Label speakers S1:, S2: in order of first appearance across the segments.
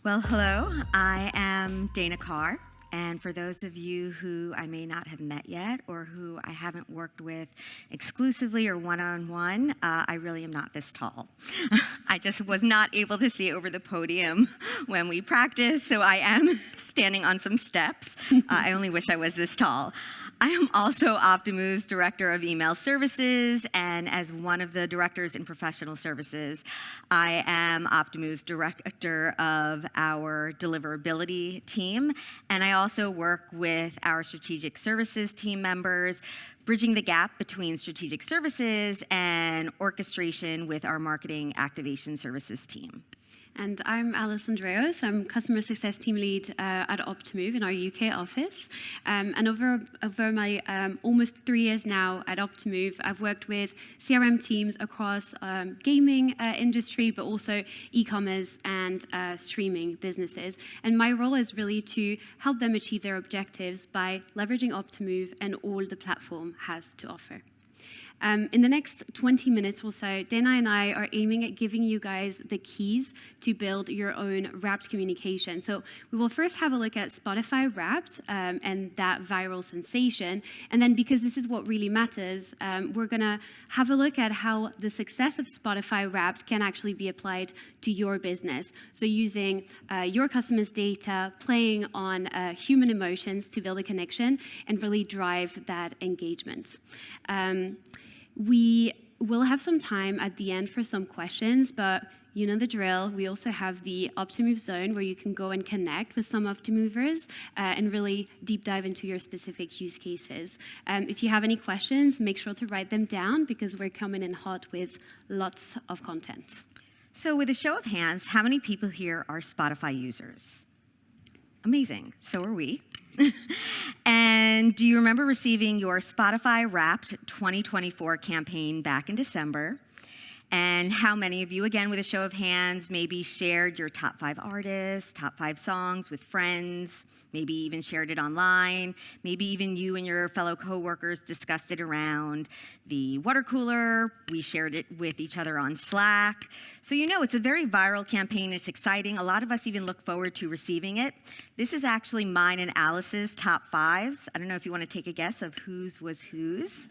S1: Well, hello, I am Dana Carr, and for those of you who I may not have met yet or who I haven't worked with exclusively or one-on-one, I really am not this tall. I just was not able to see over the podium when we practiced, so I am standing on some steps. I only wish I was this tall. I am also Optimove's Director of Email Services, and as one of the directors in professional services, I am Optimove's Director of our deliverability team, and I also work with our strategic services team members, bridging the gap between strategic services and orchestration with our marketing activation services team.
S2: And I'm Alice Andreas. I'm Customer Success Team Lead at Optimove in our UK office. And over my almost 3 years now at Optimove, I've worked with CRM teams across gaming industry, but also e-commerce and streaming businesses. And my role is really to help them achieve their objectives by leveraging Optimove and all the platform has to offer. In the next 20 minutes or so, Dana and I are aiming at giving you guys the keys to build your own Wrapped communication. So we will first have a look at Spotify Wrapped and that viral sensation. And then because this is what really matters, we're going to have a look at how the success of Spotify Wrapped can actually be applied to your business. So using your customers' data, playing on human emotions to build a connection and really drive that engagement. We will have some time at the end for some questions, but you know the drill. We also have the Optimove Zone where you can go and connect with some Optimovers and really deep dive into your specific use cases. If you have any questions, make sure to write them down because we're coming in hot with lots of content.
S1: So with a show of hands, how many people here are Spotify users? Amazing. So are we. And do you remember receiving your Spotify Wrapped 2024 campaign back in December? And how many of you, again, with a show of hands, maybe shared your top 5 artists, top 5 songs with friends, maybe even shared it online, maybe even you and your fellow coworkers discussed it around the water cooler, we shared it with each other on Slack. So you know it's a very viral campaign, it's exciting, a lot of us even look forward to receiving it. This is actually mine and Alice's top 5s. I don't know if you want to take a guess of whose was whose,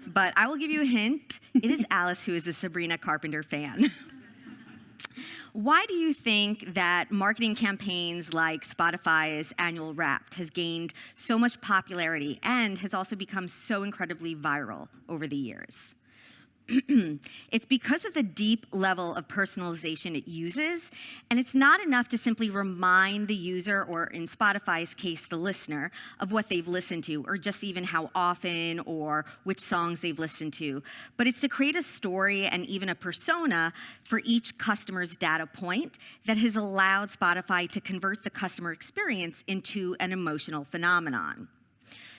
S1: but I will give you a hint. It is Alice who is a Sabrina Carpenter fan. Why do you think that marketing campaigns like Spotify's annual Wrapped has gained so much popularity and has also become so incredibly viral over the years? It's because of the deep level of personalization it uses, and it's not enough to simply remind the user, or in Spotify's case, the listener, of what they've listened to, or just even how often or which songs they've listened to, but it's to create a story and even a persona for each customer's data point that has allowed Spotify to convert the customer experience into an emotional phenomenon.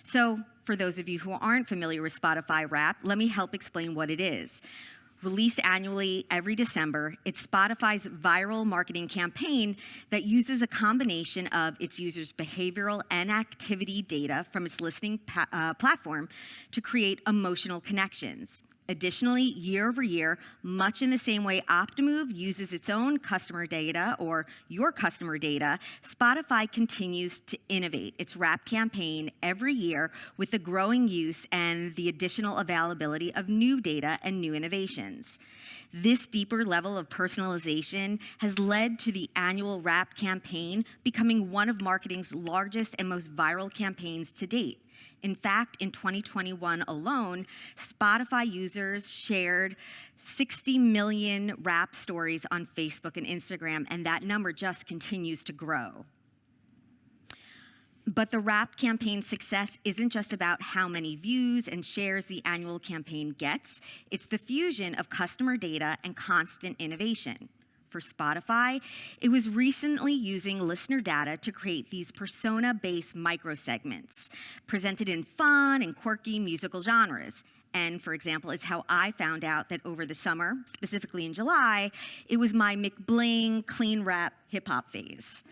S1: So, for those of you who aren't familiar with Spotify Wrapped, let me help explain what it is. Released annually every December, it's Spotify's viral marketing campaign that uses a combination of its users' behavioral and activity data from its listening platform to create emotional connections. Additionally, year over year, much in the same way Optimove uses its own customer data or your customer data, Spotify continues to innovate its Wrapped campaign every year with the growing use and the additional availability of new data and new innovations. This deeper level of personalization has led to the annual Wrapped campaign becoming one of marketing's largest and most viral campaigns to date. In fact, in 2021 alone, Spotify users shared 60 million Wrapped stories on Facebook and Instagram, and that number just continues to grow. But the Wrapped campaign's success isn't just about how many views and shares the annual campaign gets. It's the fusion of customer data and constant innovation. For Spotify, it was recently using listener data to create these persona-based microsegments presented in fun and quirky musical genres. And, for example, it's how I found out that over the summer, specifically in July, it was my McBling clean rap hip-hop phase.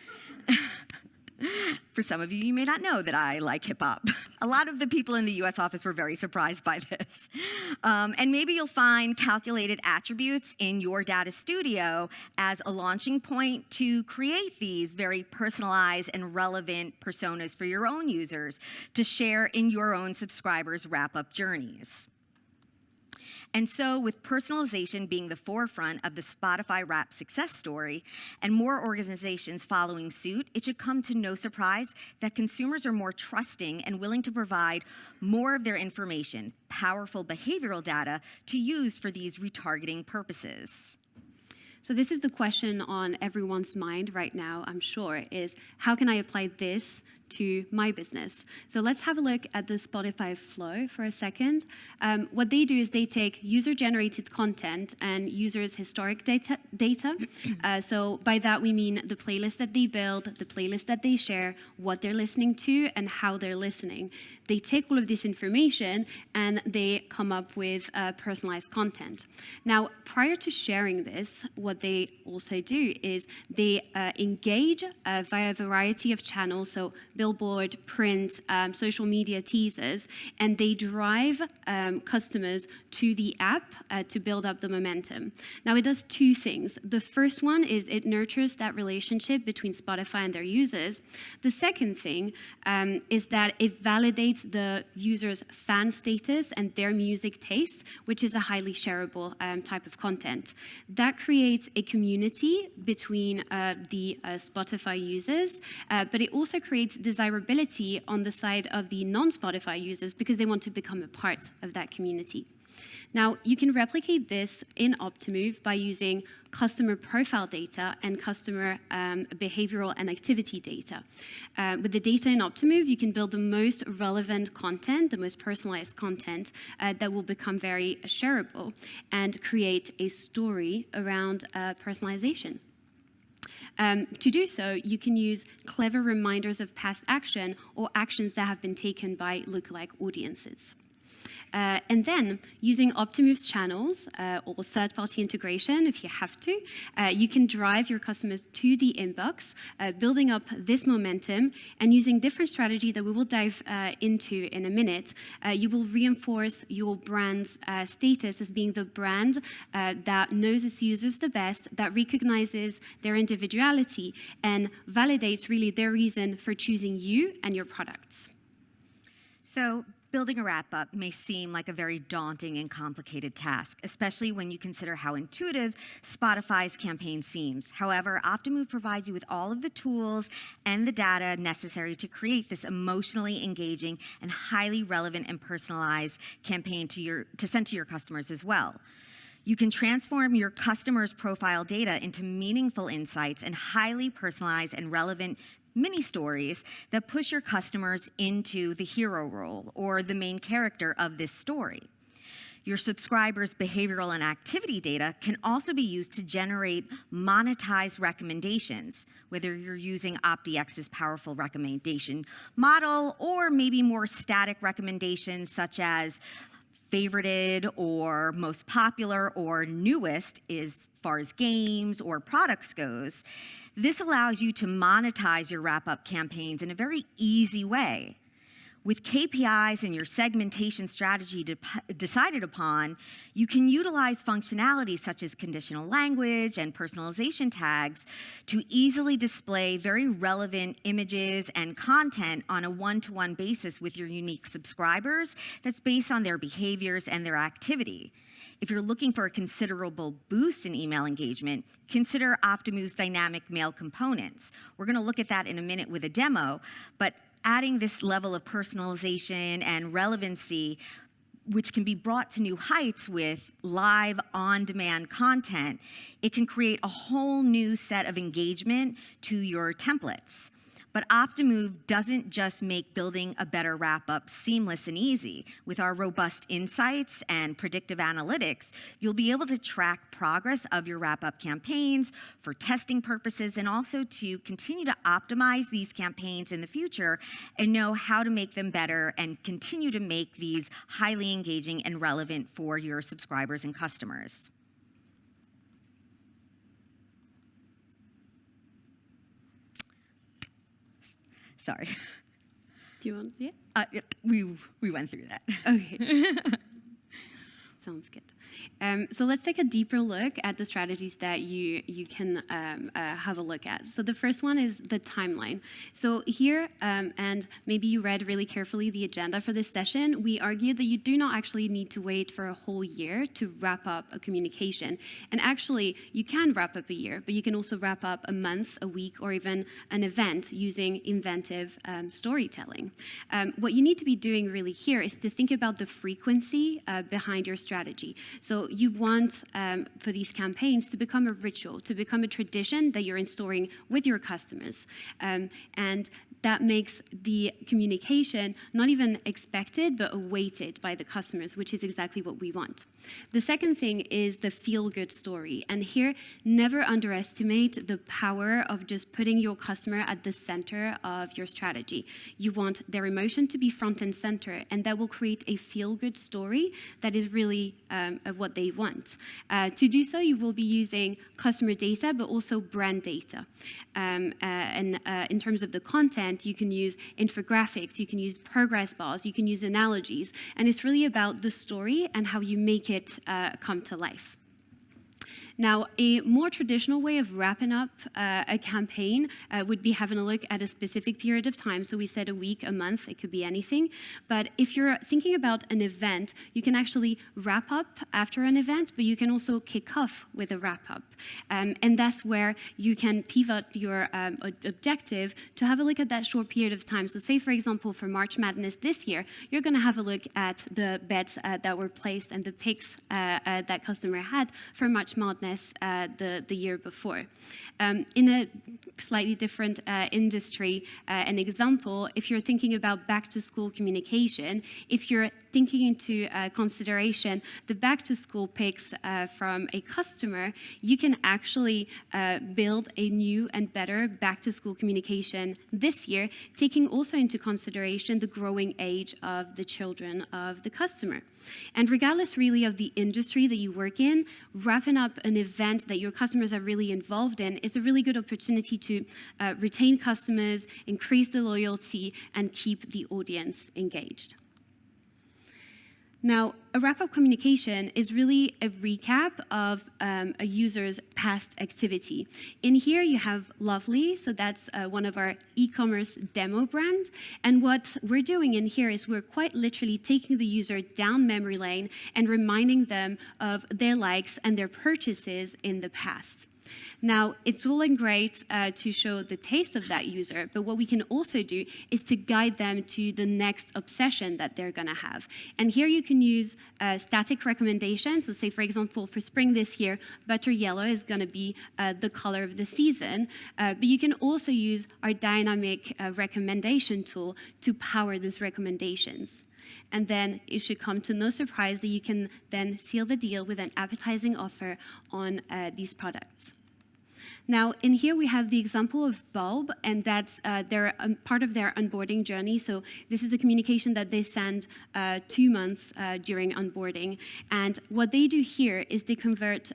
S1: For some of you, you may not know that I like hip hop. A lot of the people in the US office were very surprised by this. And maybe you'll find calculated attributes in your data studio as a launching point to create these very personalized and relevant personas for your own users to share in your own subscribers' wrap-up journeys. And so, with personalization being the forefront of the Spotify Wrap success story, and more organizations following suit, it should come to no surprise that consumers are more trusting and willing to provide more of their information, powerful behavioral data, to use for these retargeting purposes.
S2: So this is the question on everyone's mind right now, I'm sure, is how can I apply this to my business? So let's have a look at the Spotify flow for a second. What they do is they take user-generated content and users' historic data. So by that we mean the playlist that they build, the playlist that they share, what they're listening to, and how they're listening. They take all of this information and they come up with personalized content. Now, prior to sharing this, what they also do is they engage via a variety of channels, so billboard, print, social media teasers, and they drive customers to the app to build up the momentum. Now, it does two things. The first one is it nurtures that relationship between Spotify and their users. The second thing is that it validates the user's fan status and their music taste, which is a highly shareable type of content. That creates a community between the Spotify users, but it also creates desirability on the side of the non-Spotify users because they want to become a part of that community. Now, you can replicate this in Optimove by using customer profile data and customer behavioral and activity data. With the data in Optimove, you can build the most relevant content, the most personalized content that will become very shareable and create a story around personalization. To do so, you can use clever reminders of past action or actions that have been taken by lookalike audiences. And then, using Optimove's channels or third-party integration, if you have to, you can drive your customers to the inbox, building up this momentum, and using different strategy that we will dive into in a minute, you will reinforce your brand's status as being the brand that knows its users the best, that recognizes their individuality, and validates really their reason for choosing you and your products.
S1: So, building a wrap-up may seem like a very daunting and complicated task, especially when you consider how intuitive Spotify's campaign seems. However, Optimove provides you with all of the tools and the data necessary to create this emotionally engaging and highly relevant and personalized campaign to send to your customers as well. You can transform your customers' profile data into meaningful insights and highly personalized and relevant mini stories that push your customers into the hero role or the main character of this story. Your subscribers' behavioral and activity data can also be used to generate monetized recommendations, whether you're using OptiX's powerful recommendation model or maybe more static recommendations such as favorited or most popular or newest as far as games or products goes. This allows you to monetize your wrap-up campaigns in a very easy way. With KPIs and your segmentation strategy decided upon, you can utilize functionalities such as conditional language and personalization tags to easily display very relevant images and content on a one-to-one basis with your unique subscribers that's based on their behaviors and their activity. If you're looking for a considerable boost in email engagement, consider Optimove's dynamic mail components. We're going to look at that in a minute with a demo, but adding this level of personalization and relevancy, which can be brought to new heights with live on-demand content, it can create a whole new set of engagement to your templates. But Optimove doesn't just make building a better wrap-up seamless and easy. With our robust insights and predictive analytics, you'll be able to track progress of your wrap-up campaigns for testing purposes and also to continue to optimize these campaigns in the future and know how to make them better and continue to make these highly engaging and relevant for your subscribers and customers. sorry.
S2: Do you want? Yeah.
S1: Yeah, we went through that.
S2: Okay. Sounds good. So let's take a deeper look at the strategies that you can have a look at. So the first one is the timeline. So here, and maybe you read really carefully the agenda for this session, we argued that you do not actually need to wait for a whole year to wrap up a communication. And actually, you can wrap up a year, but you can also wrap up a month, a week, or even an event using inventive storytelling. What you need to be doing really here is to think about the frequency behind your strategy. So you want, for these campaigns, to become a ritual, to become a tradition that you're installing with your customers. And that makes the communication not even expected, but awaited by the customers, which is exactly what we want. The second thing is the feel-good story. And here, never underestimate the power of just putting your customer at the center of your strategy. You want their emotion to be front and center, and that will create a feel-good story that is really what they want. To do so, you will be using customer data, but also brand data. And in terms of the content, you can use infographics, you can use progress bars, you can use analogies, and it's really about the story and how you make it come to life. Now, a more traditional way of wrapping up a campaign would be having a look at a specific period of time. So we said a week, a month, it could be anything. But if you're thinking about an event, you can actually wrap up after an event, but you can also kick off with a wrap up. And that's where you can pivot your objective to have a look at that short period of time. So say, for example, for March Madness this year, you're going to have a look at the bets that were placed and the picks that customer had for March Madness the year before. In a slightly different industry, an example, if you're thinking about back-to-school communication, if you're taking into consideration the back-to-school picks from a customer, you can actually build a new and better back-to-school communication this year, taking also into consideration the growing age of the children of the customer. And regardless really of the industry that you work in, wrapping up an event that your customers are really involved in is a really good opportunity to retain customers, increase the loyalty, and keep the audience engaged. Now, a wrap-up communication is really a recap of a user's past activity. In here, you have Lovely, so that's one of our e-commerce demo brands. And what we're doing in here is we're quite literally taking the user down memory lane and reminding them of their likes and their purchases in the past. Now, it's all and great to show the taste of that user, but what we can also do is to guide them to the next obsession that they're going to have. And here you can use static recommendations. So say, for example, for spring this year, butter yellow is going to be the color of the season. But you can also use our dynamic recommendation tool to power these recommendations. And then it should come to no surprise that you can then seal the deal with an appetizing offer on these products. Now, in here we have the example of Bulb, and that's part of their onboarding journey. So this is a communication that they send 2 months during onboarding. And what they do here is they convert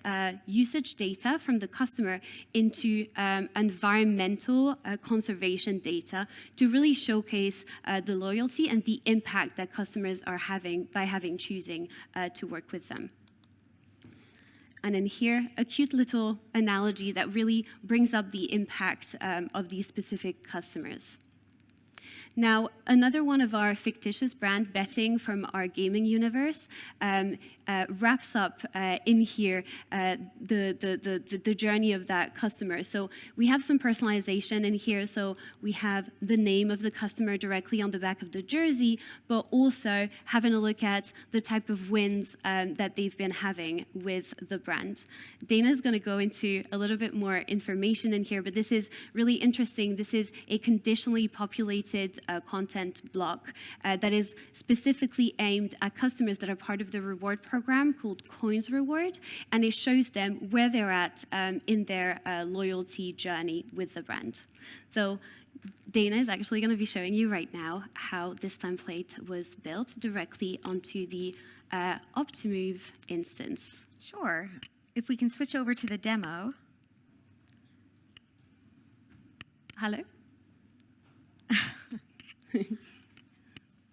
S2: usage data from the customer into environmental conservation data to really showcase the loyalty and the impact that customers are having by choosing to work with them. And then here, a cute little analogy that really brings up the impact of these specific customers. Now, another one of our fictitious brand, Betting, from our gaming universe, wraps up in here the journey of that customer. So we have some personalization in here. So we have the name of the customer directly on the back of the jersey, but also having a look at the type of wins that they've been having with the brand. Dana's going to go into a little bit more information in here, but this is really interesting. This is a conditionally populated content block that is specifically aimed at customers that are part of the reward program called Coins Reward, and it shows them where they're at in their loyalty journey with the brand. So Dana is actually going to be showing you right now how this template was built directly onto the Optimove instance.
S1: Sure. If we can switch over to the demo.
S2: Hello?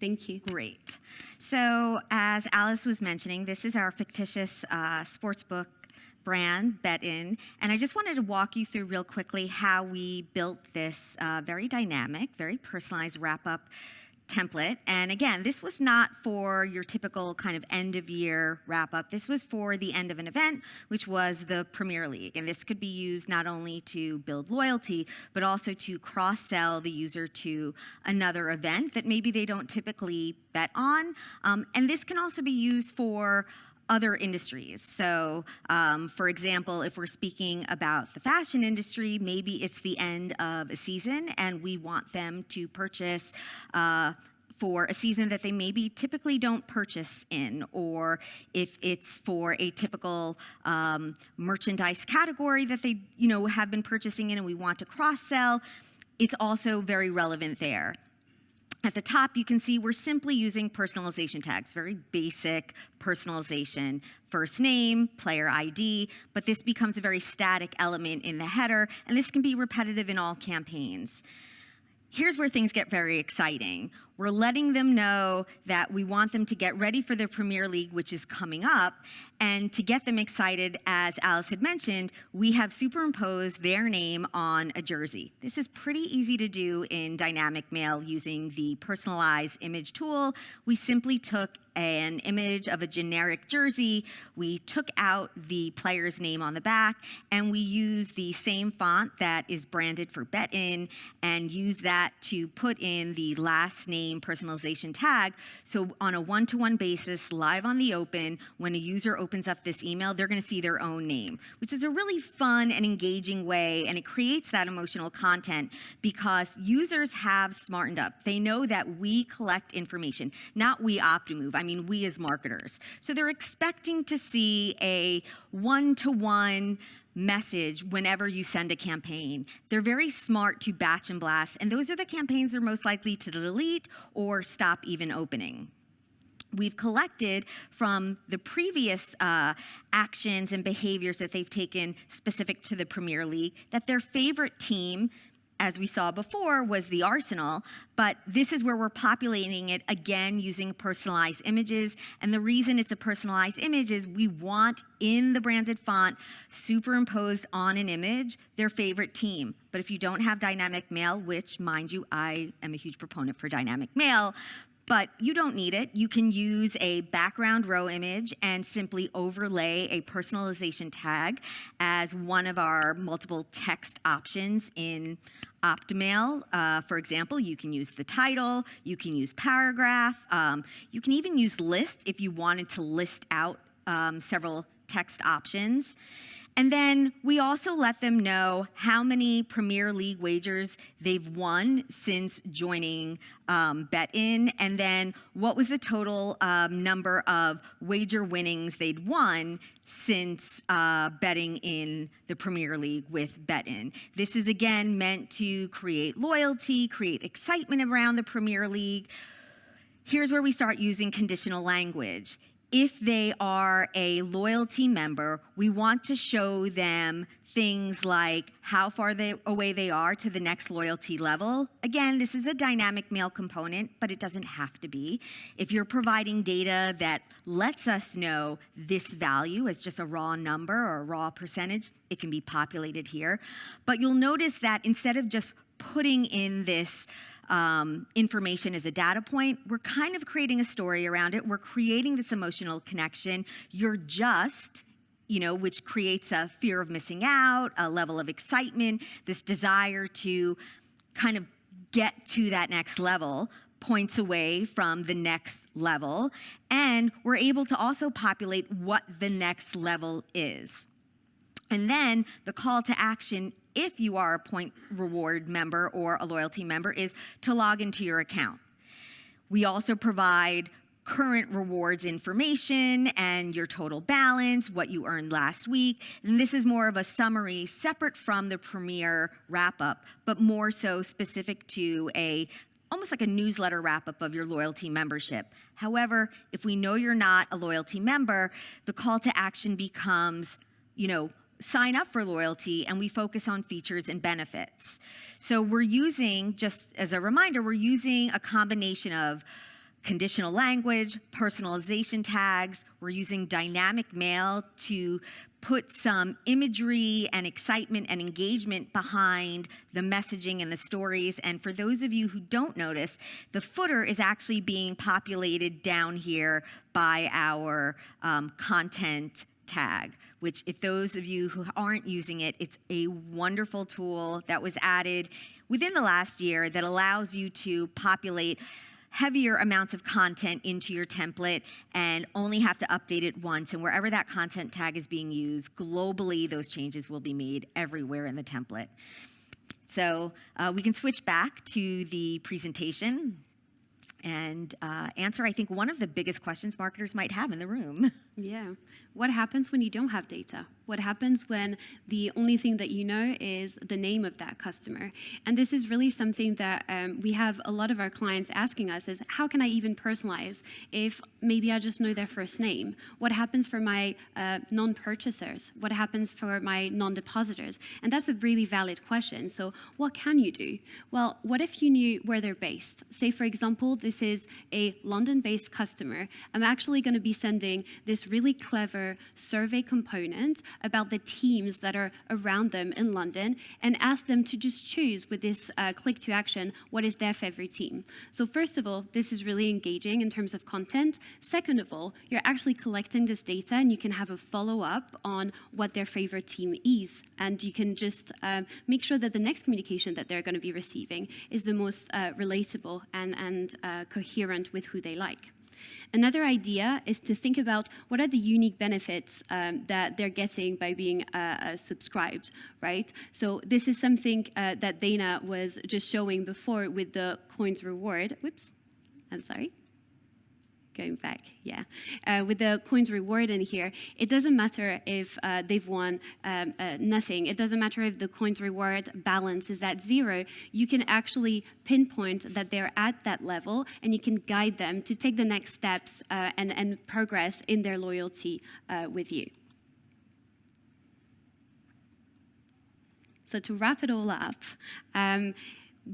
S2: Thank you.
S1: Great. So as Alice was mentioning, this is our fictitious sportsbook brand, BetIn, and I just wanted to walk you through real quickly how we built this very dynamic, very personalized wrap-up template. And again, this was not for your typical kind of end-of-year wrap-up. This was for the end of an event, which was the Premier League. And this could be used not only to build loyalty, but also to cross-sell the user to another event that maybe they don't typically bet on. And this can also be used for other industries. So, for example, if we're speaking about the fashion industry, maybe it's the end of a season and we want them to purchase for a season that they maybe typically don't purchase in, or if it's for a typical merchandise category that they have been purchasing in and we want to cross-sell, it's also very relevant there. At the top, you can see we're simply using personalization tags, very basic personalization, first name, player ID, but this becomes a very static element in the header, and this can be repetitive in all campaigns. Here's where things get very exciting. We're letting them know that we want them to get ready for the Premier League, which is coming up, and to get them excited, as Alice had mentioned, we have superimposed their name on a jersey. This is pretty easy to do in dynamic mail using the personalized image tool. We simply took an image of a generic jersey, we took out the player's name on the back, and we used the same font that is branded for BetIn and used that to put in the last name personalization tag. So on a one-to-one basis, live on the open, when a user opens up this email, they're going to see their own name, which is a really fun and engaging way, and it creates that emotional content because users have smartened up. They know that we collect information, not we Optimove. I mean, we as marketers. So they're expecting to see a one-to-one message whenever you send a campaign. They're very smart to batch and blast, and those are the campaigns they're most likely to delete or stop even opening. We've collected from the previous actions and behaviors that they've taken specific to the Premier League that their favorite team, as we saw before, was the Arsenal, but this is where we're populating it again using personalized images. And the reason it's a personalized image is we want in the branded font superimposed on an image their favorite team. But if you don't have dynamic mail, which mind you, I am a huge proponent for dynamic mail, but you don't need it. You can use a background row image and simply overlay a personalization tag as one of our multiple text options in Optimail. For example, you can use the title, you can use paragraph, you can even use list if you wanted to list out several text options. And then we also let them know how many Premier League wagers they've won since joining BetIn, and then what was the total number of wager winnings they'd won since betting in the Premier League with BetIn. This is again meant to create loyalty, create excitement around the Premier League. Here's where we start using conditional language. If they are a loyalty member, we want to show them things like how far away they are to the next loyalty level. Again, this is a dynamic mail component, but it doesn't have to be. If you're providing data that lets us know this value as just a raw number or a raw percentage, it can be populated here. But you'll notice that instead of just putting in this information as a data point, we're kind of creating a story around it. We're creating this emotional connection. You're just, which creates a fear of missing out, a level of excitement, this desire to kind of get to that next level, points away from the next level. And we're able to also populate what the next level is. And then the call to action, if you are a point reward member or a loyalty member, is to log into your account. We also provide current rewards information and your total balance, what you earned last week. And this is more of a summary separate from the Premier wrap-up, but more so specific to almost like a newsletter wrap-up of your loyalty membership. However, if we know you're not a loyalty member, the call to action becomes, sign up for loyalty and we focus on features and benefits. So we're using, just as a reminder, we're using a combination of conditional language, personalization tags. We're using dynamic mail to put some imagery and excitement and engagement behind the messaging and the stories. And for those of you who don't notice, the footer is actually being populated down here by our content tag, which if those of you who aren't using it, it's a wonderful tool that was added within the last year that allows you to populate heavier amounts of content into your template and only have to update it once. And wherever that content tag is being used, globally, those changes will be made everywhere in the template. So we can switch back to the presentation and answer, I think, one of the biggest questions marketers might have in the room.
S2: Yeah. What happens when you don't have data? What happens when the only thing that you know is the name of that customer? And this is really something that we have a lot of our clients asking us is, how can I even personalize if maybe I just know their first name? What happens for my non-purchasers? What happens for my non-depositors? And that's a really valid question. So what can you do? Well, what if you knew where they're based? Say, for example, this is a London-based customer. I'm actually going to be sending this really clever survey component about the teams that are around them in London and ask them to just choose with this click to action what is their favorite team. So first of all, this is really engaging in terms of content. Second of all, you're actually collecting this data and you can have a follow-up on what their favorite team is. And you can just make sure that the next communication that they're going to be receiving is the most relatable and coherent with who they like. Another idea is to think about what are the unique benefits that they're getting by being subscribed, right? So this is something that Dana was just showing before with the coins reward. Whoops, I'm sorry. Going back, yeah. With the coins reward in here, it doesn't matter if they've won nothing. It doesn't matter if the coins reward balance is at 0. You can actually pinpoint that they're at that level, and you can guide them to take the next steps and progress in their loyalty with you. So to wrap it all up,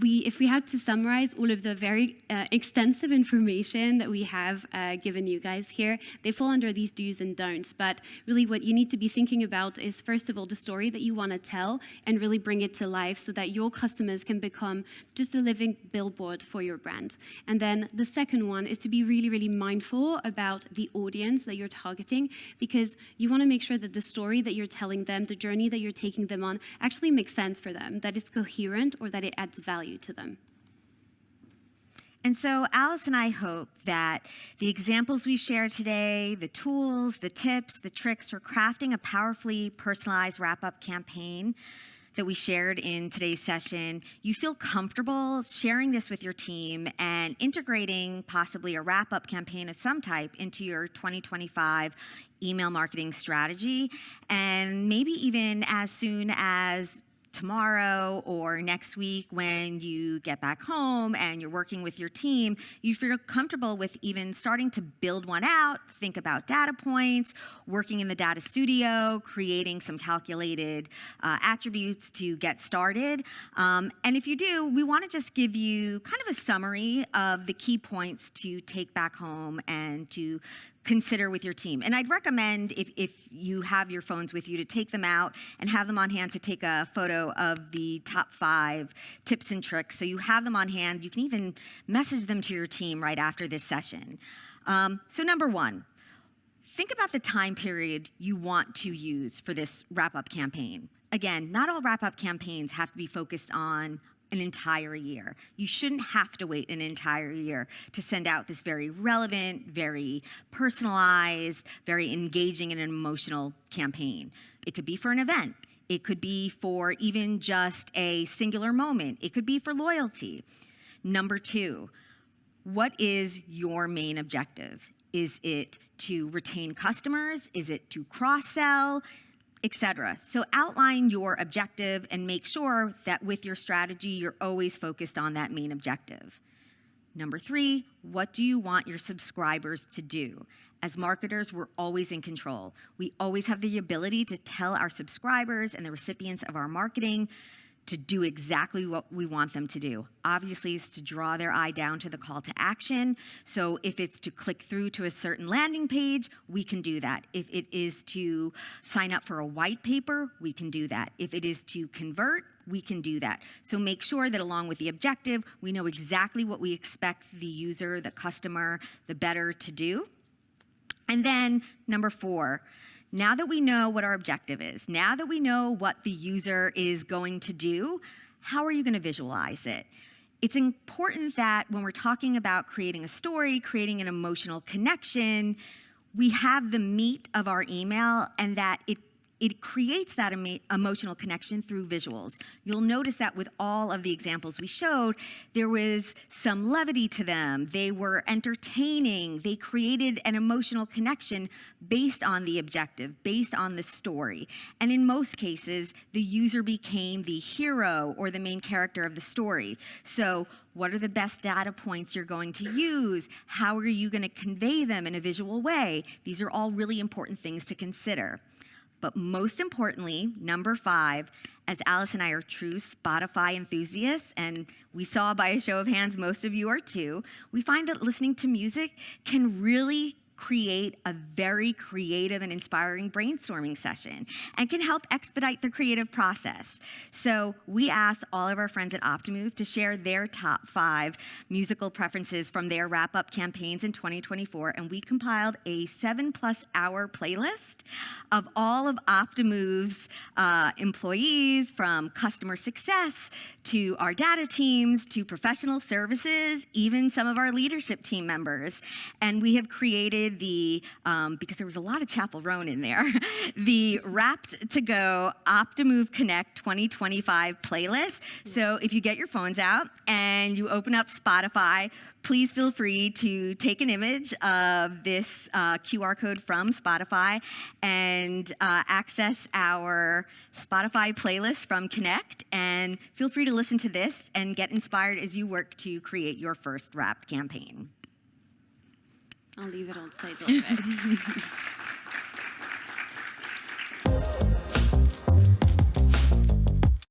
S2: if we had to summarize all of the very extensive information that we have given you guys here, they fall under these do's and don'ts. But really what you need to be thinking about is, first of all, the story that you want to tell and really bring it to life so that your customers can become just a living billboard for your brand. And then the second one is to be really, really mindful about the audience that you're targeting, because you want to make sure that the story that you're telling them, the journey that you're taking them on, actually makes sense for them, that it's coherent or that it adds value to them.
S1: And so Alice and I hope that the examples we've shared today, the tools, the tips, the tricks for crafting a powerfully personalized wrap-up campaign that we shared in today's session, you feel comfortable sharing this with your team and integrating possibly a wrap-up campaign of some type into your 2025 email marketing strategy, and maybe even as soon as tomorrow or next week when you get back home and you're working with your team, you feel comfortable with even starting to build one out, think about data points, working in the data studio, creating some calculated attributes to get started. And if you do, we want to just give you kind of a summary of the key points to take back home and to consider with your team. And I'd recommend, if you have your phones with you, to take them out and have them on hand to take a photo of the top 5 tips and tricks. So you have them on hand. You can even message them to your team right after this session. So number 1, think about the time period you want to use for this wrap-up campaign. Again, not all wrap-up campaigns have to be focused on an entire year. You shouldn't have to wait an entire year to send out this very relevant, very personalized, very engaging and emotional campaign. It could be for an event. It could be for even just a singular moment. It could be for loyalty. Number 2, what is your main objective? Is it to retain customers? Is it to cross-sell? Etc. So outline your objective and make sure that with your strategy, you're always focused on that main objective. Number 3, what do you want your subscribers to do? as marketers, we're always in control. We always have the ability to tell our subscribers and the recipients of our marketing to do exactly what we want them to do. Obviously, it's to draw their eye down to the call to action. So if it's to click through to a certain landing page, we can do that. If it is to sign up for a white paper, we can do that. If it is to convert, we can do that. So make sure that along with the objective, we know exactly what we expect the user, the customer, the bidder to do. And then number 4, now that we know what our objective is, now that we know what the user is going to do, how are you going to visualize it? It's important that when we're talking about creating a story, creating an emotional connection, we have the meat of our email and that it creates that emotional connection through visuals. You'll notice that with all of the examples we showed, there was some levity to them. They were entertaining. They created an emotional connection based on the objective, based on the story. And in most cases, the user became the hero or the main character of the story. So what are the best data points you're going to use? How are you going to convey them in a visual way? These are all really important things to consider. But most importantly, number 5, as Alice and I are true Spotify enthusiasts, and we saw by a show of hands most of you are too, we find that listening to music can really create a very creative and inspiring brainstorming session and can help expedite the creative process. So we asked all of our friends at Optimove to share their top 5 musical preferences from their wrap-up campaigns in 2024, and we compiled a 7+ hour playlist of all of Optimove's employees, from customer success to our data teams to professional services, even some of our leadership team members. And we have created the, because there was a lot of Chapel Roan in there, the Wrapped to Go Optimove Connect 2025 playlist. So if you get your phones out and you open up Spotify, please feel free to take an image of this QR code from Spotify and access our Spotify playlist from Connect, and feel free to listen to this and get inspired as you work to create your first Wrapped campaign.
S2: I'll leave it on stage a little bit.